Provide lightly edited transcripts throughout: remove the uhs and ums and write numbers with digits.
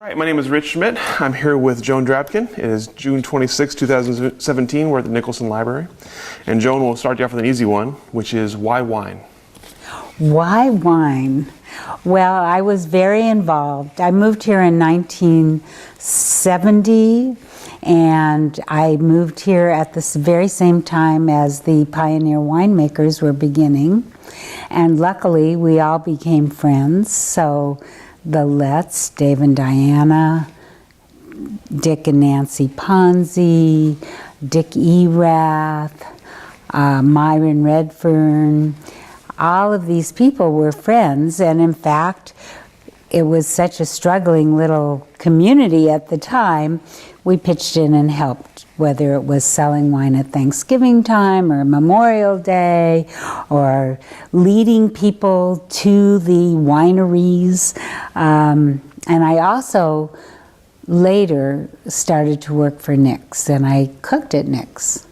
All right, my name is Rich Schmidt. I'm here with Joan Drabkin. It is June 26, 2017. We're at the Nicholson Library. And Joan will start you off with an easy one, which is why wine? Why wine? Well, I was very involved. I moved here in 1970, and I moved here at the very same time as the pioneer winemakers were beginning. And luckily, we all became friends. So the Letts, Dave and Diana, Dick and Nancy Ponzi, Dick Erath, Myron Redfern, all of these people were friends, and in fact, it was such a struggling little community at the time, we pitched in and helped, whether it was selling wine at Thanksgiving time or Memorial Day, or leading people to the wineries. And I also later started to work for NYX, and I cooked at NYX.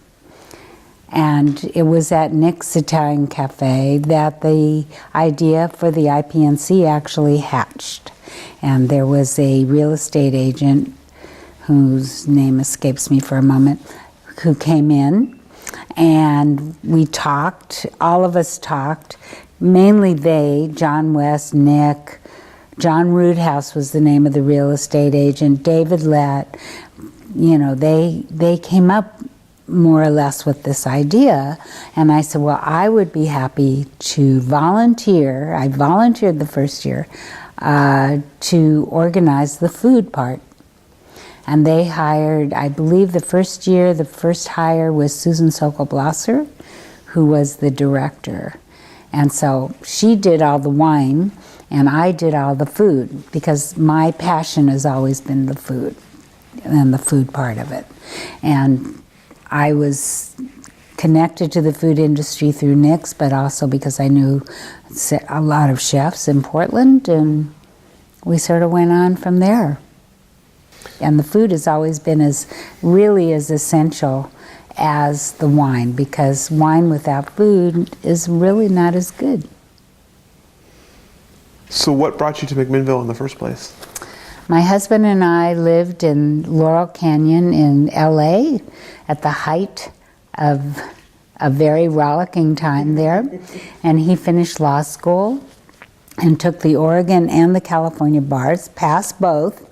And it was at NYX Italian Cafe that the idea for the IPNC actually hatched. And there was a real estate agent, whose name escapes me for a moment, who came in, and we talked, all of us talked, mainly they, John West, Nick, John Roothouse was the name of the real estate agent, David Lett, you know, they came up more or less with this idea, and I said, well, I would be happy to volunteer. I volunteered the first year to organize the food part. And they hired, I believe the first year, the first hire was Susan Sokol-Blosser, who was the director. And so she did all the wine, and I did all the food, because my passion has always been the food, and the food part of it. And I was connected to the food industry through NYX, but also because I knew a lot of chefs in Portland, and we sort of went on from there. And the food has always been really as essential as the wine, because wine without food is really not as good. So what brought you to McMinnville in the first place? My husband and I lived in Laurel Canyon in LA at the height of a very rollicking time there. And he finished law school and took the Oregon and the California bars, passed both.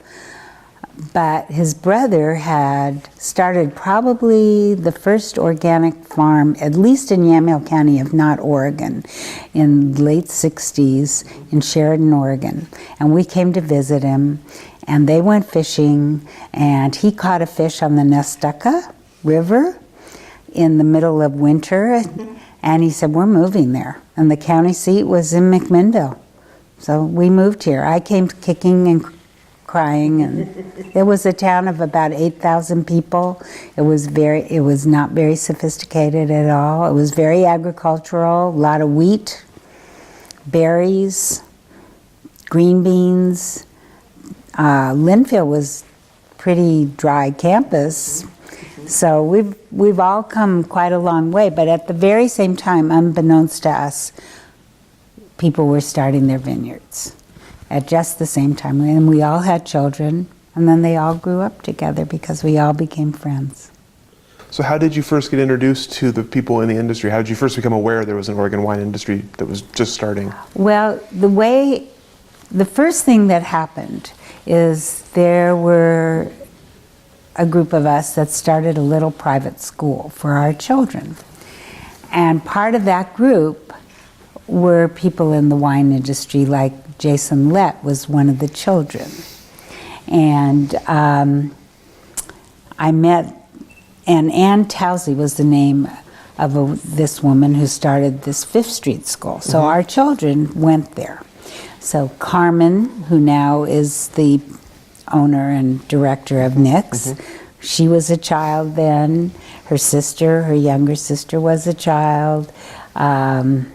But his brother had started probably the first organic farm, at least in Yamhill County, if not Oregon, in the late 60s in Sheridan, Oregon. And we came to visit him, and they went fishing, and he caught a fish on the Nestucca River in the middle of winter, and he said, we're moving there. And the county seat was in McMinnville. So we moved here. I came kicking and crying, and it was a town of about 8,000 people. It was not very sophisticated at all. It was very agricultural, a lot of wheat, berries, green beans. Linfield was pretty dry campus, so we've all come quite a long way. But at the very same time, unbeknownst to us, people were starting their vineyards at just the same time, and we all had children, and then they all grew up together because we all became friends. So how did you first get introduced to the people in the industry? How did you first become aware there was an Oregon wine industry that was just starting? Well, the first thing that happened is there were a group of us that started a little private school for our children. And part of that group were people in the wine industry, like Jason Lett was one of the children. And I met, and Ann Towsey was the name of this woman who started this Fifth Street school. So our children went there. So Carmen, who now is the owner and director of NYX, she was a child then. Her sister, her younger sister, was a child. I'm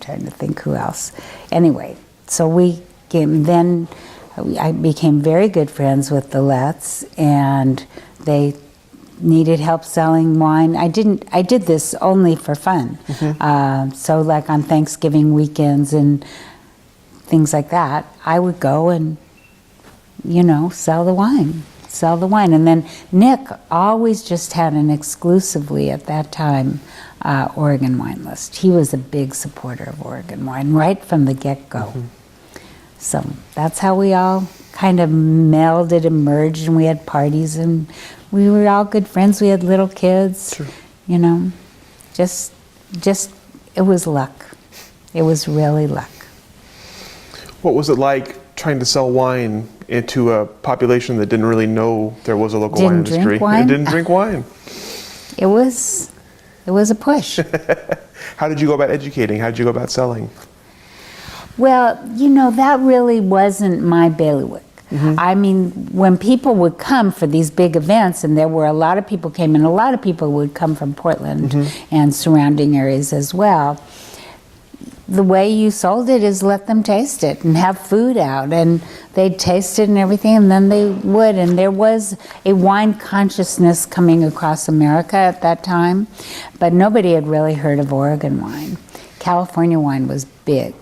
trying to think who else. Anyway, so I became very good friends with the Letts, and they needed help selling wine. I did this only for fun. So like on Thanksgiving weekends and things like that, I would go and sell the wine. And then Nick always just had an exclusively, at that time, Oregon wine list. He was a big supporter of Oregon wine right from the get-go. So that's how we all kind of melded and merged, and we had parties, and we were all good friends. We had little kids. Sure. Just it was luck. It was really luck. What was it like trying to sell wine into a population that didn't really know there was a local wine industry? Drink wine? It didn't drink wine. It was a push. How did you go about educating? How did you go about selling? Well, that really wasn't my bailiwick. I mean, when people would come for these big events, and there were a lot of people came, and a lot of people would come from Portland and surrounding areas as well, the way you sold it is let them taste it and have food out, and they'd taste it and everything, and then they would. And there was a wine consciousness coming across America at that time, but nobody had really heard of Oregon wine. California wine was big.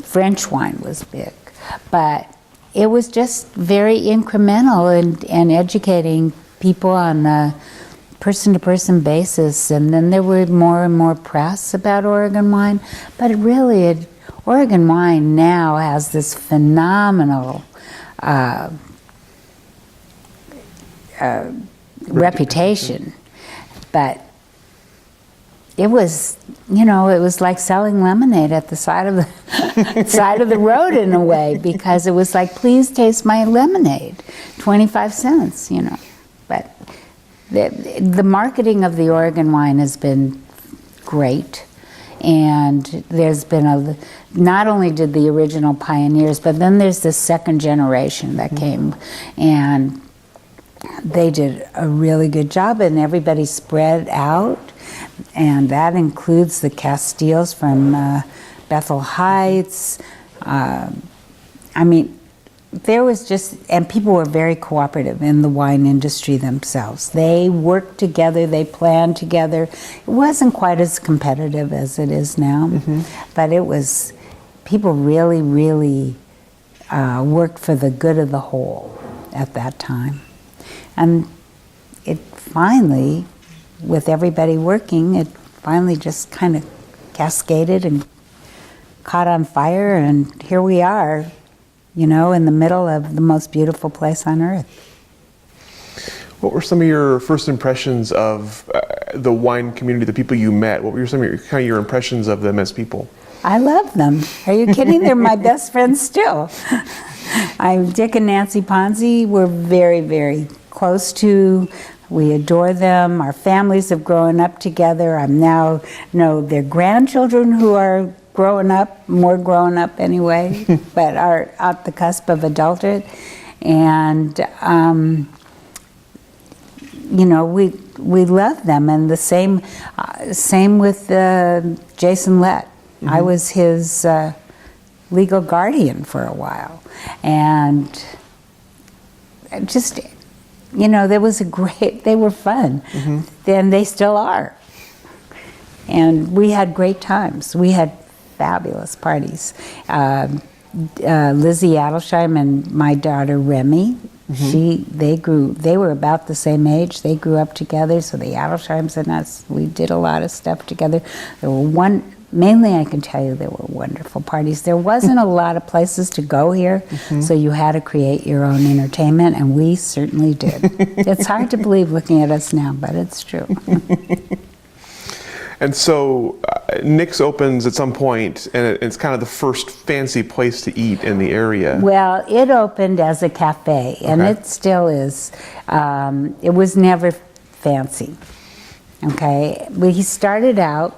French wine was big, but it was just very incremental and educating people on a person-to-person basis. And then there were more and more press about Oregon wine, but Oregon wine now has this phenomenal reputation. But it was, it was like selling lemonade at the side of the road in a way, because it was like, please taste my lemonade, 25 cents, But the marketing of the Oregon wine has been great, and there's been not only did the original pioneers, but then there's this second generation that came, and they did a really good job, and everybody spread out. And that includes the Castiles from Bethel Heights. There was and people were very cooperative in the wine industry themselves. They worked together, they planned together. It wasn't quite as competitive as it is now, but people really, really worked for the good of the whole at that time. And it finally, with everybody working, it finally just kind of cascaded and caught on fire, and here we are, in the middle of the most beautiful place on earth. What were some of your first impressions of the wine community, the people you met? What were some of your impressions of them as people? I love them. Are you kidding? They're my best friends still. Dick and Nancy Ponzi were very, very close to. We adore them. Our families have grown up together. I'm now know their grandchildren who are more grown up anyway, but are at the cusp of adulthood. And, we love them. And the same with Jason Lett. I was his legal guardian for a while. And just... they were fun. And they still are. And we had great times. We had fabulous parties. Lizzie Adelsheim and my daughter Remy, they were about the same age. They grew up together, so the Adelsheims and us, we did a lot of stuff together. Mainly, I can tell you there were wonderful parties. There wasn't a lot of places to go here, so you had to create your own entertainment, and we certainly did. It's hard to believe looking at us now, but it's true. And so NYX opens at some point, and it's kind of the first fancy place to eat in the area. Well, it opened as a cafe, and it still is. It was never fancy. Okay, we started out,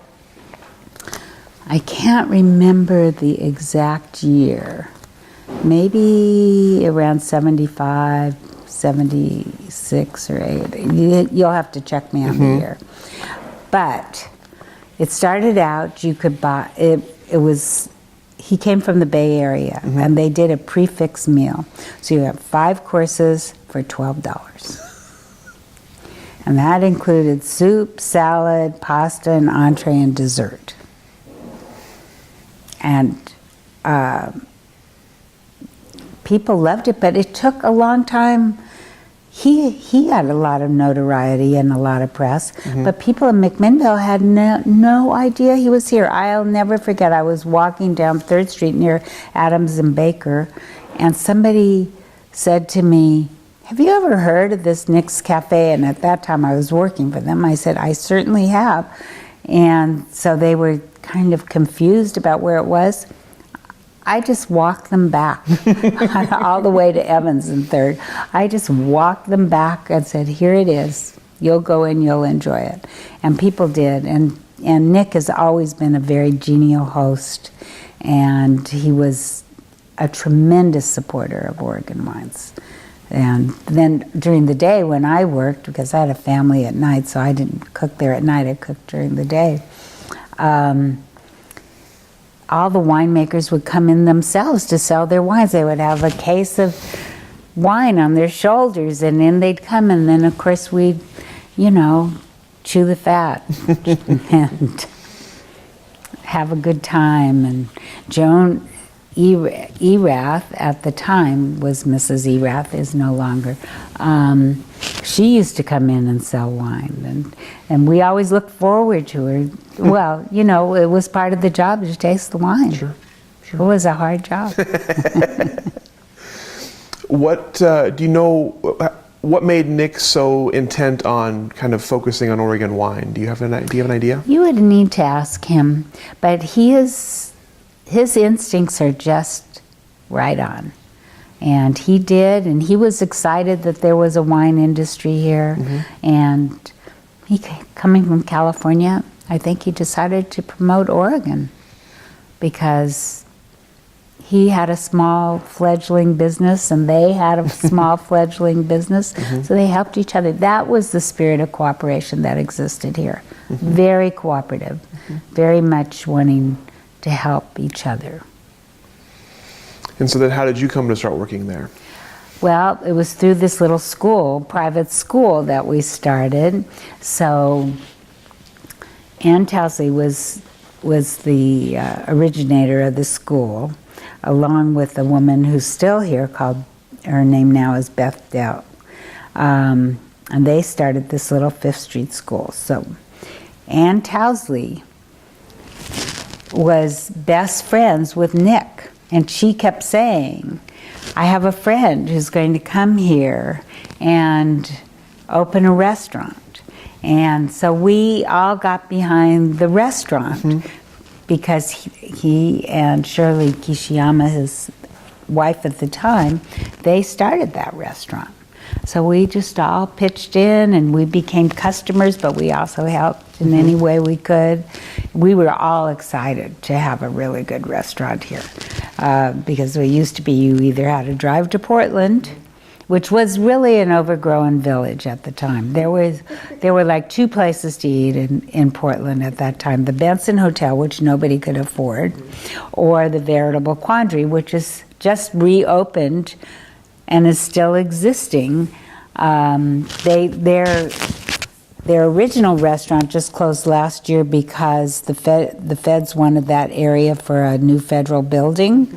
I can't remember the exact year, maybe around 75, 76 or 8. You'll have to check me on the year. But it started out, you could buy, he came from the Bay Area, and they did a prefix meal. So you have 5 courses for $12. And that included soup, salad, pasta, and entree and dessert. And people loved it, but it took a long time. He had a lot of notoriety and a lot of press, but people in McMinnville had no idea he was here. I'll never forget, I was walking down 3rd Street near Adams and Baker, and somebody said to me, "Have you ever heard of this NYX Cafe?" And at that time I was working for them. I said, "I certainly have." And so they were kind of confused about where it was. I just walked them back all the way to Evans and 3rd. I just walked them back and said, "Here it is. You'll go in, you'll enjoy it." And people did. And Nick has always been a very genial host, and he was a tremendous supporter of Oregon wines. And then during the day when I worked, because I had a family at night, so I didn't cook there at night, I cooked during the day. All the winemakers would come in themselves to sell their wines. They would have a case of wine on their shoulders, and then they'd come, and then of course we'd, chew the fat and have a good time. And Joan Erath at the time was Mrs. Erath, is no longer. She used to come in and sell wine, and we always looked forward to her. Well, it was part of the job to taste the wine. Sure. It was a hard job. What do you know? What made Nick so intent on kind of focusing on Oregon wine? Do you have an idea? You would need to ask him, but his instincts are just right on. And he did, and he was excited that there was a wine industry here. And he, coming from California, I think he decided to promote Oregon because he had a small fledgling business and they had a small fledgling business, so they helped each other. That was the spirit of cooperation that existed here. Very cooperative, very much wanting to help each other. And so then how did you come to start working there? Well, it was through this little school, private school, that we started. So Ann Towsley was the originator of the school, along with a woman who's still here, her name now is Beth Dell. And they started this little 5th Street school. So Ann Towsley was best friends with Nick. And she kept saying, "I have a friend who's going to come here and open a restaurant." And so we all got behind the restaurant because he and Shirley Kishiyama, his wife at the time, they started that restaurant. So we just all pitched in and we became customers, but we also helped in any way we could. We were all excited to have a really good restaurant here because it used to be you either had to drive to Portland, which was really an overgrown village at the time. There were like 2 places to eat in Portland at that time: the Benson Hotel, which nobody could afford, or the Veritable Quandary, which is just reopened and is still existing. Their original restaurant just closed last year because the feds wanted that area for a new federal building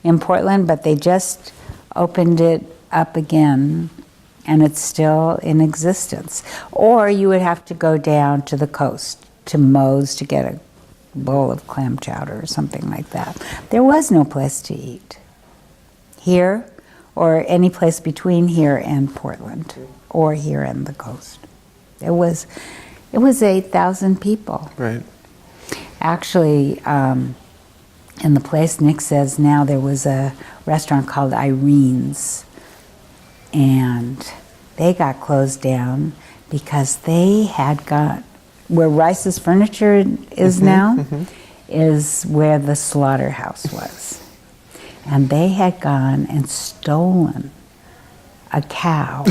in Portland, but they just opened it up again, and it's still in existence. Or you would have to go down to the coast, to Moe's, to get a bowl of clam chowder or something like that. There was no place to eat here, or any place between here and Portland, or here and the coast. It was 8,000 people. Right. Actually, in the place Nick says now, there was a restaurant called Irenes, and they got closed down because they had got, where Rice's Furniture is now, is where the slaughterhouse was. And they had gone and stolen a cow,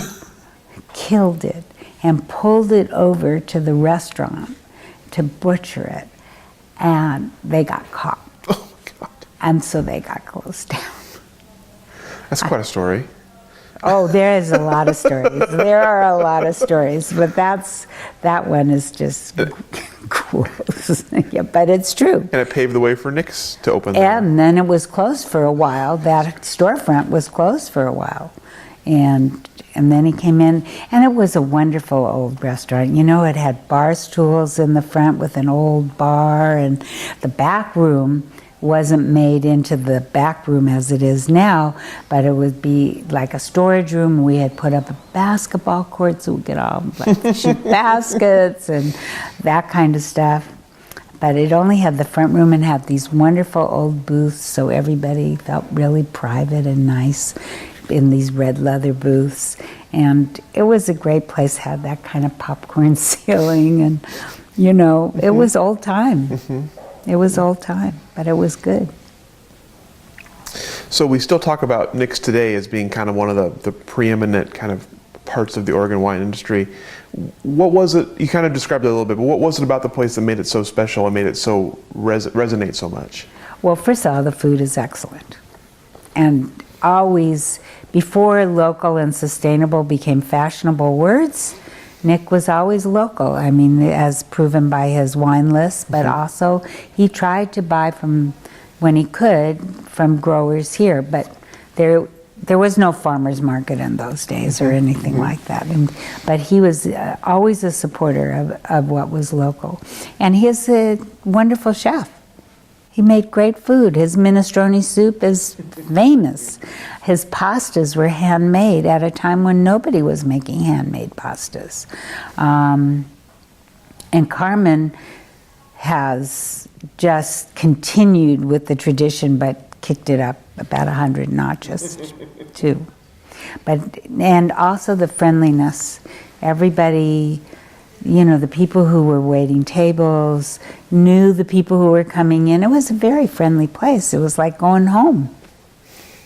killed it, and pulled it over to the restaurant to butcher it. And they got caught. Oh my God. And so they got closed down. That's quite a story. Oh, there is a lot of stories. There are a lot of stories, but that one is just Yeah, but it's true. And it paved the way for NYX to open there. And then it was closed for a while. That storefront was closed for a while. And then he came in, and it was a wonderful old restaurant. You know, it had bar stools in the front with an old bar, and the back room wasn't made into the back room as it is now, but it would be like a storage room. We had put up a basketball court so we could all shoot baskets and that kind of stuff. But it only had the front room and had these wonderful old booths, so everybody felt really private and nice in these red leather booths. And it was a great place, had that kind of popcorn ceiling, and you know, it was old time. It was old time, but it was good. So we still talk about NYX today as being kind of one of the preeminent kind of parts of the Oregon wine industry. What was it, you kind of described it a little bit, but what was it about the place that made it so special and made it so resonate so much? Well, first of all, the food is excellent. And always, before local and sustainable became fashionable words, Nick was always local. I mean, as proven by his wine list, but also he tried to buy from, when he could, from growers here. But there was no farmers market in those days or anything like that. But he was always a supporter of what was local. And he's a wonderful chef. He made great food. His minestrone soup is famous. His pastas were handmade at a time when nobody was making handmade pastas. And Carmen has just continued with the tradition, but kicked it up about 100 notches too. And also the friendliness. Everybody, you know, the people who were waiting tables knew the people who were coming in. It was a very friendly place. It was like going home.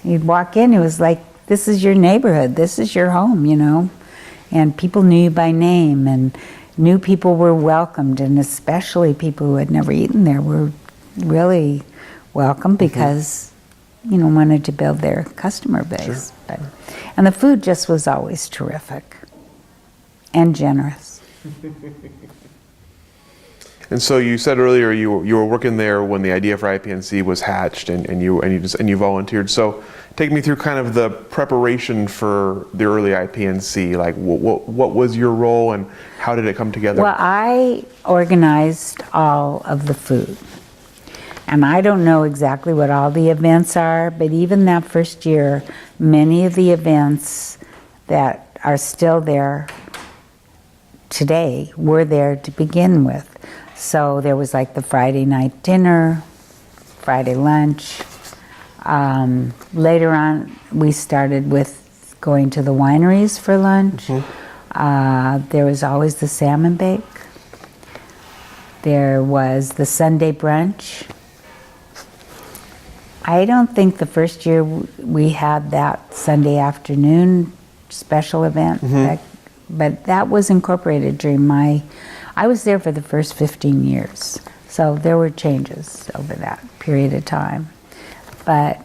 You'd walk in, it was like, this is your neighborhood, this is your home, you know. And people knew you by name, and new people were welcomed, and especially people who had never eaten there were really welcome because, you know, wanted to build their customer base. Sure. And the food just was always terrific and generous. And so you said earlier you were working there when the idea for IPNC was hatched, and you volunteered. So take me through kind of the preparation for the early IPNC. Like what was your role and how did it come together? Well, I organized all of the food. And I don't know exactly what all the events are, but even that first year, many of the events that are still there today were there to begin with. So there was like the Friday night dinner, Friday lunch. Later on, we started with going to the wineries for lunch. There was always the Salmon Bake. There was the Sunday brunch. I don't think the first year we had that Sunday afternoon special event, but that was incorporated during I was there for the first 15 years, so there were changes over that period of time. But,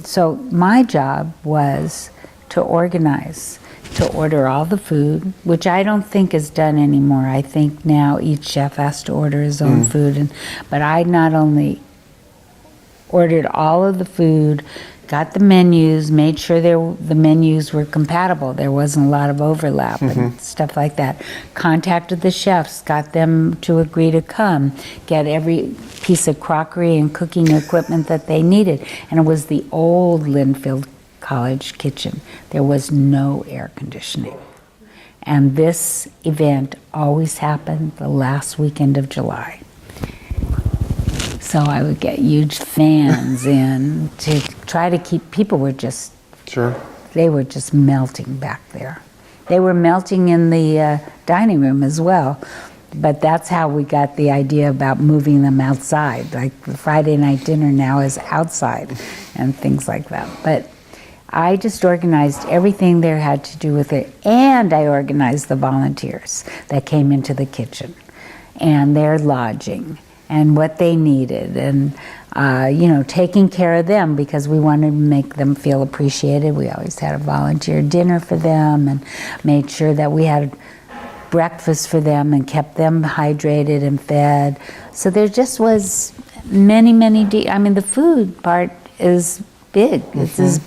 so my job was to organize, to order all the food, which I don't think is done anymore. I think now each chef has to order his own food, but I not only ordered all of the food, got the menus, made sure the menus were compatible. There wasn't a lot of overlap and stuff like that. Contacted the chefs, got them to agree to come, get every piece of crockery and cooking equipment that they needed. And it was the old Linfield College kitchen. There was no air conditioning. And this event always happened the last weekend of July. So I would get huge fans in to try to keep, people were just, they were just melting back there. They were melting in the dining room as well, but that's how we got the idea about moving them outside. Like the Friday night dinner now is outside and things like that. But I just organized everything there had to do with it, and I organized the volunteers that came into the kitchen and their lodging and what they needed, and you know, taking care of them because we wanted to make them feel appreciated. We always had a volunteer dinner for them and made sure that we had breakfast for them and kept them hydrated and fed. So there just was many, I mean, the food part is big. It's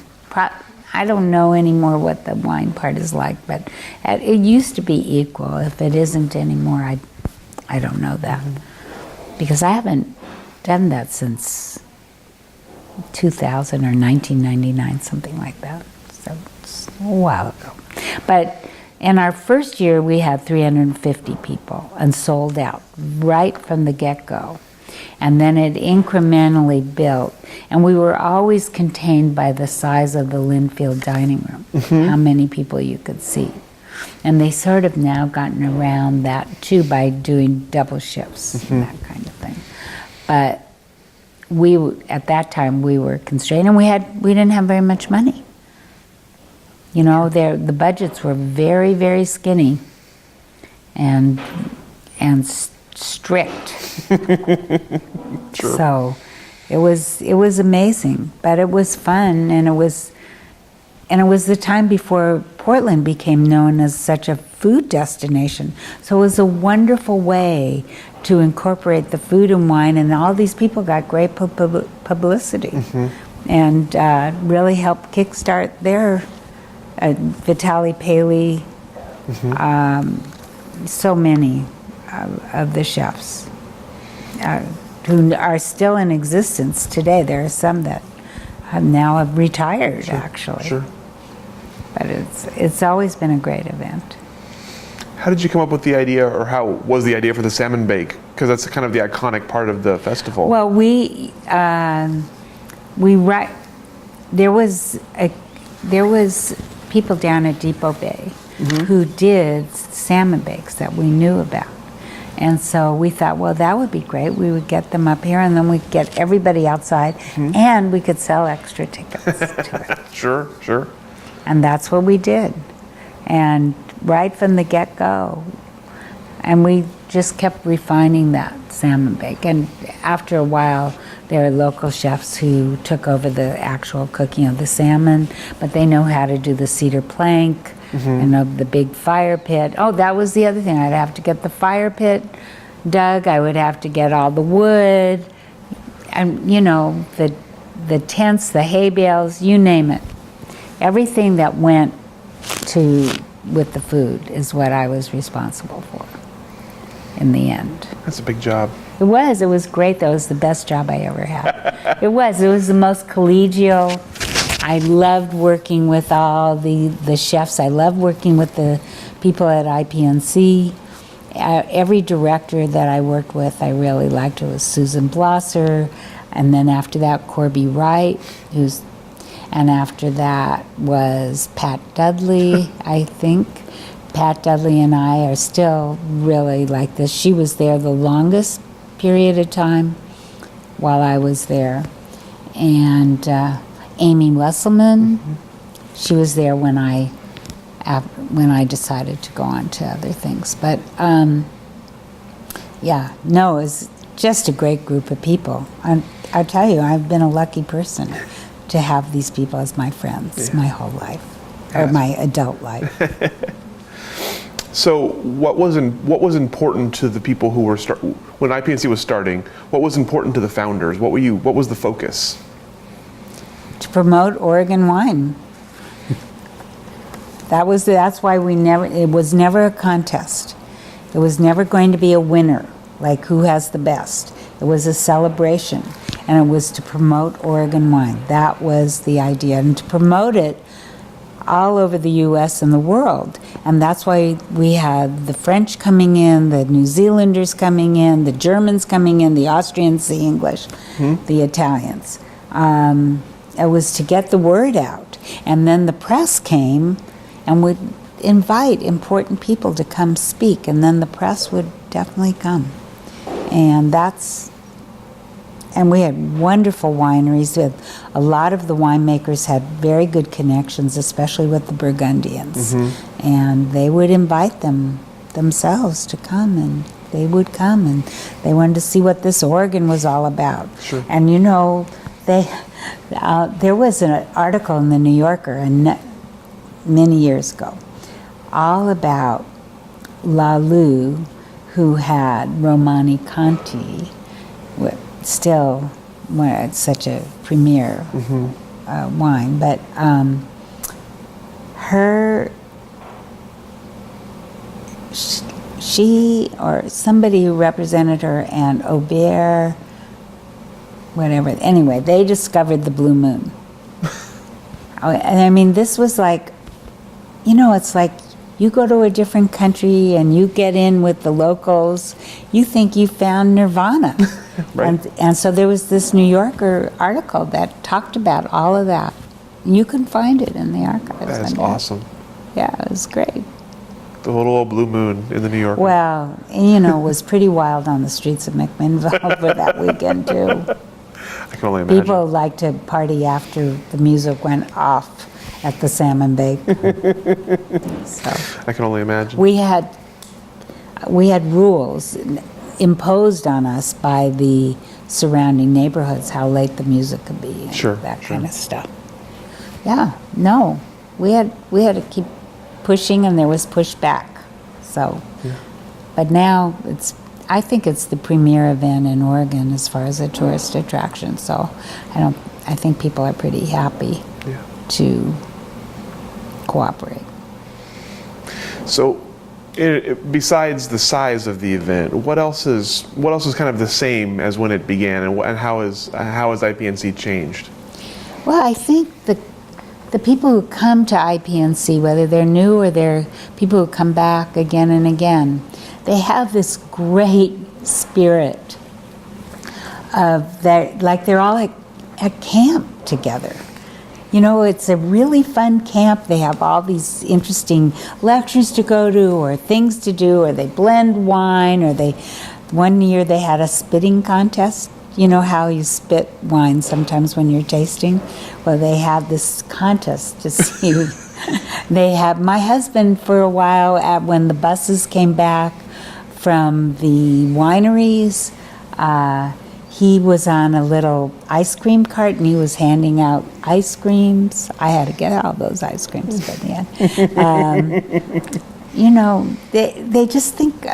I don't know anymore what the wine part is like, but it used to be equal. If it isn't anymore, I don't know that. Because I haven't done that since 2000 or 1999, something like that. So it's a while ago. But in our first year, we had 350 people and sold out right from the get-go. And then it incrementally built. And we were always contained by the size of the Linfield dining room, how many people you could seat. And they sort of now gotten around that too by doing double shifts and that kind of thing. But at that time we were constrained, and we didn't have very much money. You know, the budgets were very, very skinny and strict. Sure. So it was amazing, but it was fun, and it was the time before Portland became known as such a food destination. So it was a wonderful way to incorporate the food and wine, and all these people got great publicity, and really helped kickstart their Vitaly Paley, so many of the chefs who are still in existence today. There are some that have retired, actually. Sure. But it's always been a great event. How did you come up with the idea, or how was the idea for the Salmon Bake? Because that's kind of the iconic part of the festival. Well, there was people down at Depot Bay who did salmon bakes that we knew about. And so we thought, well, that would be great. We would get them up here, and then we'd get everybody outside, and we could sell extra tickets to it. Sure. And that's what we did. And right from the get-go. And we just kept refining that salmon bake. And after a while, there are local chefs who took over the actual cooking of the salmon, but they know how to do the cedar plank and the big fire pit. Oh, that was the other thing. I'd have to get the fire pit dug. I would have to get all the wood, and the tents, the hay bales, you name it. Everything that went with the food is what I was responsible for in the end. That's a big job. It was great though. It was the best job I ever had. It was the most collegial. I loved working with all the chefs. I loved working with the people at IPNC. Every director that I worked with, I really liked. It was Susan Blosser, and then after that, Corby Wright, and after that was Pat Dudley, I think. Pat Dudley and I are still really like this. She was there the longest period of time while I was there. And Amy Wesselman, she was there when I decided to go on to other things. But it was just a great group of people. I'll tell you, I've been a lucky person to have these people as my friends my whole life, or my adult life. So what was important to the people who were when IPNC was starting? What was important to the founders? What was the focus? To promote Oregon wine. That's why it was never a contest. It was never going to be a winner, like who has the best. It was a celebration, and it was to promote Oregon wine. That was the idea, and to promote it all over the U.S. and the world. And that's why we had the French coming in, the New Zealanders coming in, the Germans coming in, the Austrians, the English, the Italians. It was to get the word out. And then the press came and would invite important people to come speak, and then the press would definitely come. And we had wonderful wineries. A lot of the winemakers had very good connections, especially with the Burgundians. And they would invite themselves to come, and they would come, and they wanted to see what this Oregon was all about. Sure. And there was an article in the New Yorker many years ago all about Lalu, who had Romani Conti, still, well, it's such a premier wine, but she or somebody who represented her and Aubert, whatever, anyway, they discovered the Blue Moon. And I mean, this was like, you know, it's like you go to a different country and you get in with the locals, you think you found nirvana. Right. And so there was this New Yorker article that talked about all of that. You can find it in the archives. That is awesome. Yeah, it was great. The little old Blue Moon in the New Yorker. Well, you know, it was pretty wild on the streets of McMinnville for that weekend, too. I can only imagine. People like to party after the music went off at the Salmon Bake. So I can only imagine. we had rules imposed on us by the surrounding neighborhoods, how late the music could be, and Sure, that sure. kind of stuff. Yeah, no, we had to keep pushing, and there was pushback. So, but now I think it's the premier event in Oregon as far as a tourist attraction. So, I think people are pretty happy to cooperate. So, besides the size of the event, what else is kind of the same as when it began, and how has IPNC changed? Well, I think the people who come to IPNC, whether they're new or they're people who come back again and again, they have this great spirit of that, like they're all like at camp together. You know, it's a really fun camp. They have all these interesting lectures to go to or things to do, or they blend wine, or one year they had a spitting contest. You know how you spit wine sometimes when you're tasting? Well, they had this contest to see. They had my husband for a while when the buses came back from the wineries. He was on a little ice cream cart and he was handing out ice creams. I had to get all those ice creams by the end. You know, they just think,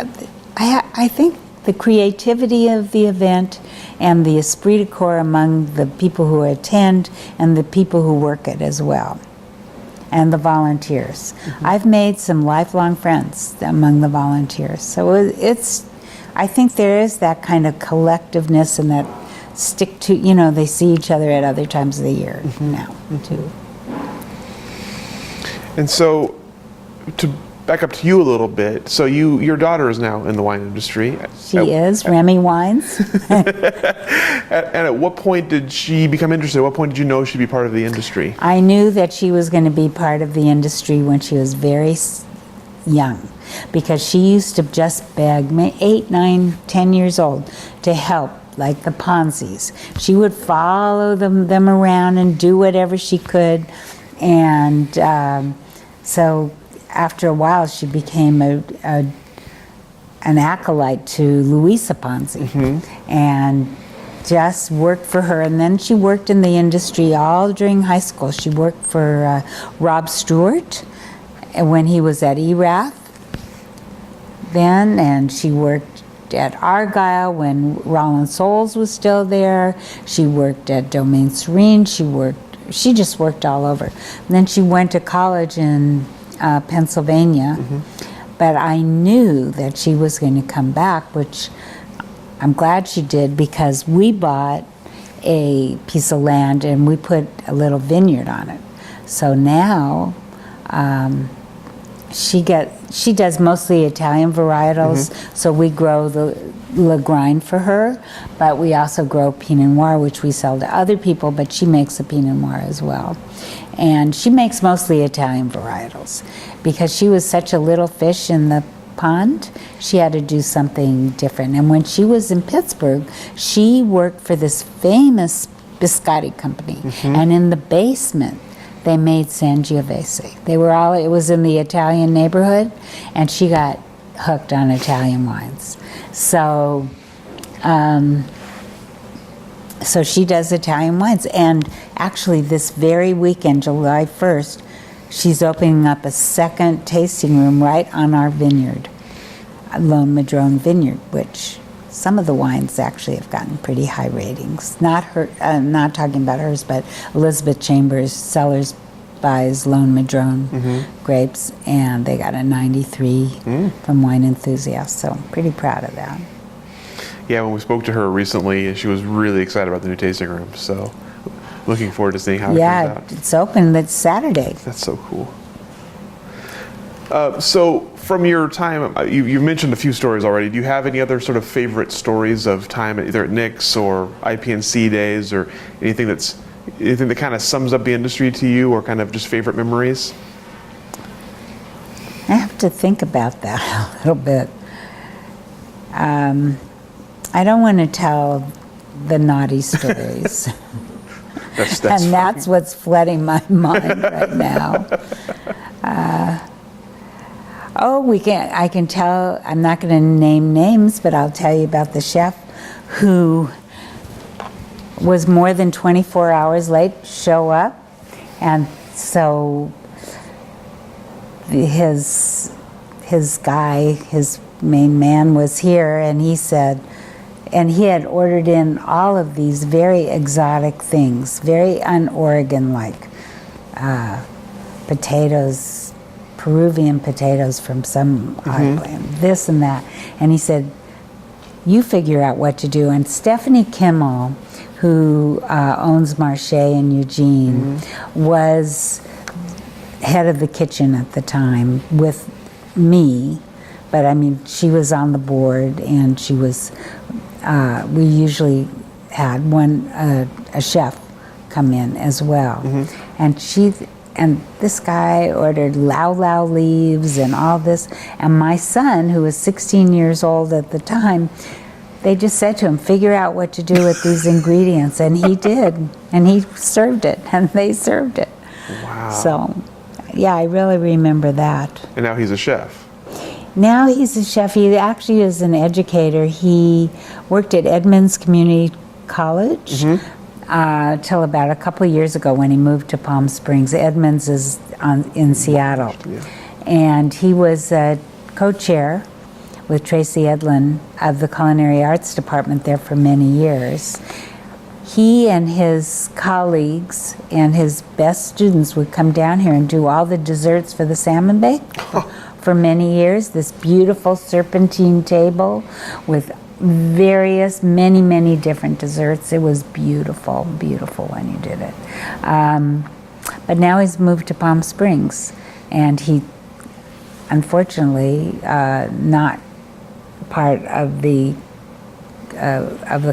I think the creativity of the event and the esprit de corps among the people who attend and the people who work it as well, and the volunteers. I've made some lifelong friends among the volunteers. So I think there is that kind of collectiveness and that stick to, you know, they see each other at other times of the year now, too. And so, to back up to you a little bit, so your daughter is now in the wine industry. She is, Remy Wines. And at what point did she become interested? At what point did you know she'd be part of the industry? I knew that she was going to be part of the industry when she was very young, because she used to just beg, 8, 9, 10 years old, to help, like the Ponzis. She would follow them around and do whatever she could. And so after a while, she became an acolyte to Luisa Ponzi, and just worked for her. And then she worked in the industry all during high school. She worked for Rob Stewart when he was at ERAF then, and she worked at Argyle when Roland Souls was still there. She worked at Domaine Serene. She just worked all over. And then she went to college in Pennsylvania, but I knew that she was going to come back, which I'm glad she did, because we bought a piece of land and we put a little vineyard on it. So now she does mostly Italian varietals, so we grow the Lagrein for her, but we also grow Pinot Noir, which we sell to other people, but she makes a Pinot Noir as well. And she makes mostly Italian varietals. Because she was such a little fish in the pond, she had to do something different. And when she was in Pittsburgh, she worked for this famous biscotti company. And in the basement, they made Sangiovese. It was in the Italian neighborhood, and she got hooked on Italian wines. So, so she does Italian wines. And actually this very weekend, July 1st, she's opening up a second tasting room right on our vineyard. Lone Madrone Vineyard, which some of the wines actually have gotten pretty high ratings. Not her, not talking about hers, but Elizabeth Chambers Cellars buys Lone Madrone grapes, and they got a 93 from Wine Enthusiast. So I'm pretty proud of that. Yeah, when we spoke to her recently, she was really excited about the new tasting room. So looking forward to seeing how it comes out. Yeah, it's open this Saturday. That's so cool. So from your time, you mentioned a few stories already. Do you have any other sort of favorite stories of time either at NYX or IPNC days, or anything that kind of sums up the industry to you, or kind of just favorite memories? I have to think about that a little bit. I don't want to tell the naughty stories. That's and that's what's flooding my mind right now. I can tell, I'm not going to name names, but I'll tell you about the chef who was more than 24 hours late to show up. And so his main man was here, and he said, and he had ordered in all of these very exotic things, very un-Oregon-like potatoes, Peruvian potatoes from some island, this and that. And he said, you figure out what to do. And Stephanie Kimmel, who owns Marche in Eugene, was head of the kitchen at the time with me. But I mean, she was on the board, and she was, we usually had a chef come in as well. And this guy ordered lau lau leaves and all this. And my son, who was 16 years old at the time, they just said to him, figure out what to do with these ingredients. And he did. And he served it, and they served it. Wow. So, yeah, I really remember that. And now he's a chef. Now he's a chef. He actually is an educator. He worked at Edmonds Community College till about a couple of years ago when he moved to Palm Springs. Edmonds is in Seattle. Yeah. And he was a co-chair with Tracy Edlin of the Culinary Arts Department there for many years. He and his colleagues and his best students would come down here and do all the desserts for the Salmon Bake for many years. This beautiful serpentine table with many different desserts. It was beautiful, beautiful when he did it. But now he's moved to Palm Springs, and he, unfortunately, not part of the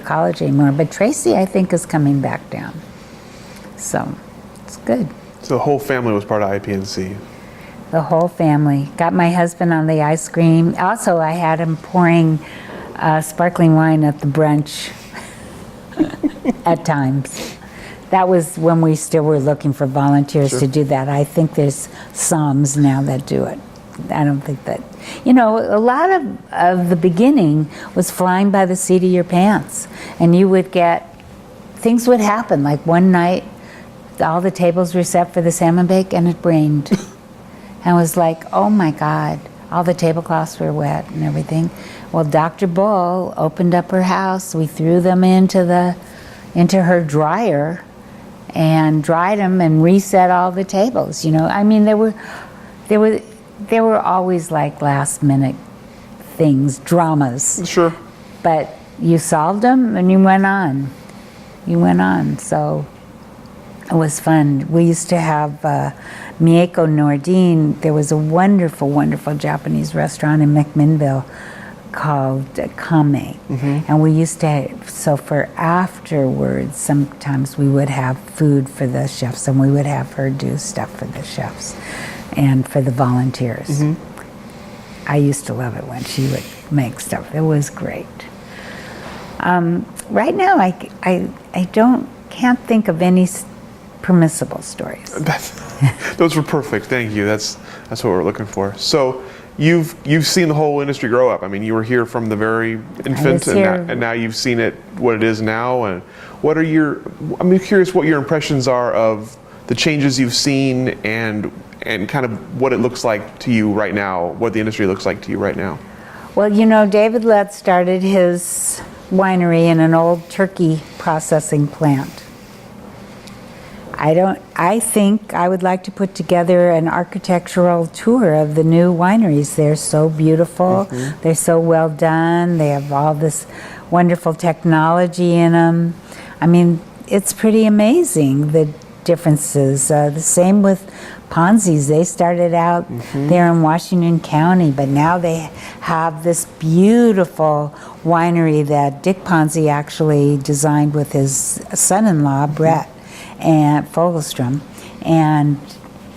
college anymore. But Tracy, I think, is coming back down. So it's good. So the whole family was part of IPNC. The whole family. Got my husband on the ice cream. Also, I had him pouring sparkling wine at the brunch at times. That was when we still were looking for volunteers to do that. I think there's SOMs now that do it. I don't think that, a lot of the beginning was flying by the seat of your pants. And you would things would happen. Like one night, all the tables were set for the Salmon Bake, and it rained. And I was like, oh my God, all the tablecloths were wet and everything. Well, Dr. Bull opened up her house. We threw them into her dryer and dried them and reset all the tables. I mean, there were always like last minute things, dramas. Sure. But you solved them and you went on. So it was fun. We used to have Mieko Nordine. There was a wonderful, wonderful Japanese restaurant in McMinnville called Kame. And we used to, so for afterwards, sometimes we would have food for the chefs, and we would have her do stuff for the chefs and for the volunteers. I used to love it when she would make stuff. It was great. Right now, I can't think of any permissible stories. Those were perfect. Thank you. That's what we're looking for. So you've seen the whole industry grow up. I mean, you were here from the very infant, and now you've seen it what it is now. And I'm curious what your impressions are of the changes you've seen and kind of what it looks like to you right now, what the industry looks like to you right now. Well, you know, David Lett started his winery in an old turkey processing plant. I think I would like to put together an architectural tour of the new wineries. They're so beautiful. They're so well done. They have all this wonderful technology in them. I mean, it's pretty amazing, the differences. The same with Ponzi's. They started out there in Washington County, but now they have this beautiful winery that Dick Ponzi actually designed with his son-in-law, Brett and Fogelstrom, and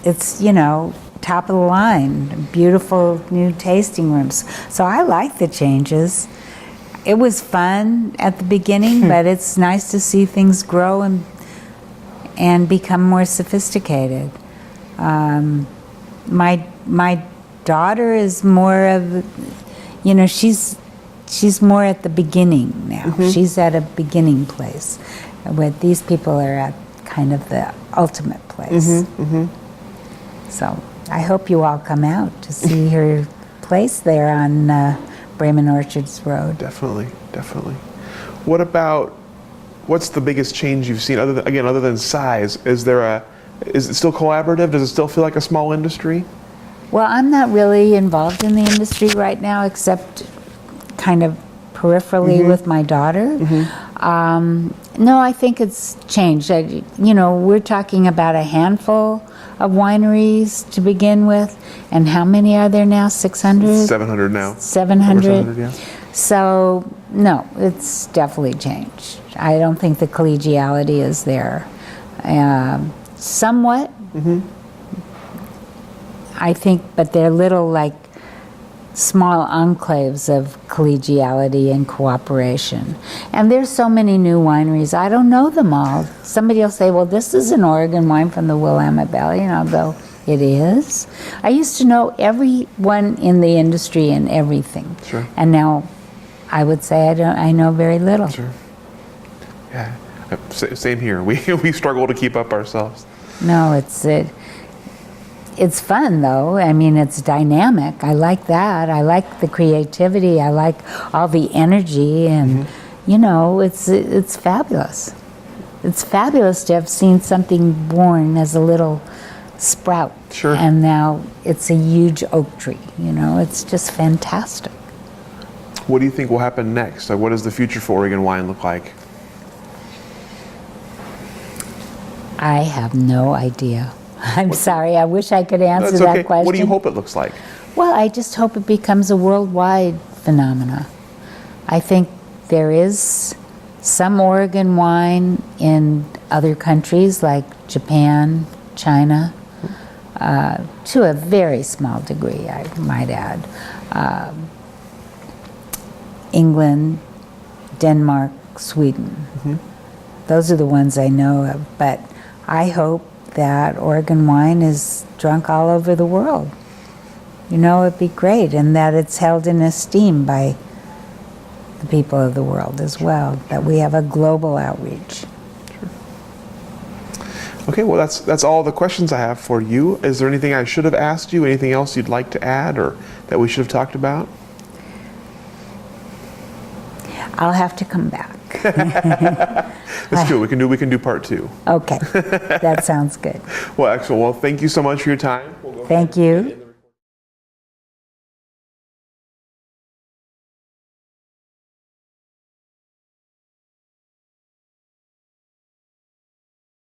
it's, you know, top of the line, beautiful new tasting rooms. So I like the changes. It was fun at the beginning, but it's nice to see things grow and become more sophisticated. My daughter is more of, you know, she's more at the beginning now. She's at a beginning place, where these people are at kind of the ultimate place. So I hope you all come out to see her place there on Bremen Orchards Road. Definitely, definitely. What's the biggest change you've seen, other than size? Is it still collaborative? Does it still feel like a small industry? Well, I'm not really involved in the industry right now, except kind of peripherally with my daughter. No, I think it's changed. You know, we're talking about a handful of wineries to begin with, and how many are there now? 600? 700 now. 700? Over 700, yeah. So, no, it's definitely changed. I don't think the collegiality is there. Somewhat, I think, but they're little, like, small enclaves of collegiality and cooperation. And there's so many new wineries, I don't know them all. Somebody will say, well, this is an Oregon wine from the Willamette Valley, and I'll go, it is? I used to know everyone in the industry and everything. Sure. And now I would say I know very little. Sure. Yeah, same here. We struggle to keep up ourselves. No, it's fun, though. I mean, it's dynamic. I like that. I like the creativity. I like all the energy, and you know, it's fabulous. It's fabulous to have seen something born as a little sprout, Sure. and now it's a huge oak tree. You know, it's just fantastic. What do you think will happen next? Like, what does the future for Oregon wine look like? I have no idea. I'm sorry. I wish I could answer That's okay. that question. What do you hope it looks like? Well, I just hope it becomes a worldwide phenomena. I think there is some Oregon wine in other countries like Japan, China, to a very small degree, I might add. England, Denmark, Sweden. Those are the ones I know of, but I hope that Oregon wine is drunk all over the world. You know, it'd be great, and that it's held in esteem by the people of the world as well, that we have a global outreach. Okay, well, that's all the questions I have for you. Is there anything I should have asked you? Anything else you'd like to add or that we should have talked about? I'll have to come back. That's cool. We can do part 2. Okay, that sounds good. Well, excellent. Well, thank you so much for your time. We'll go Thank ahead you. and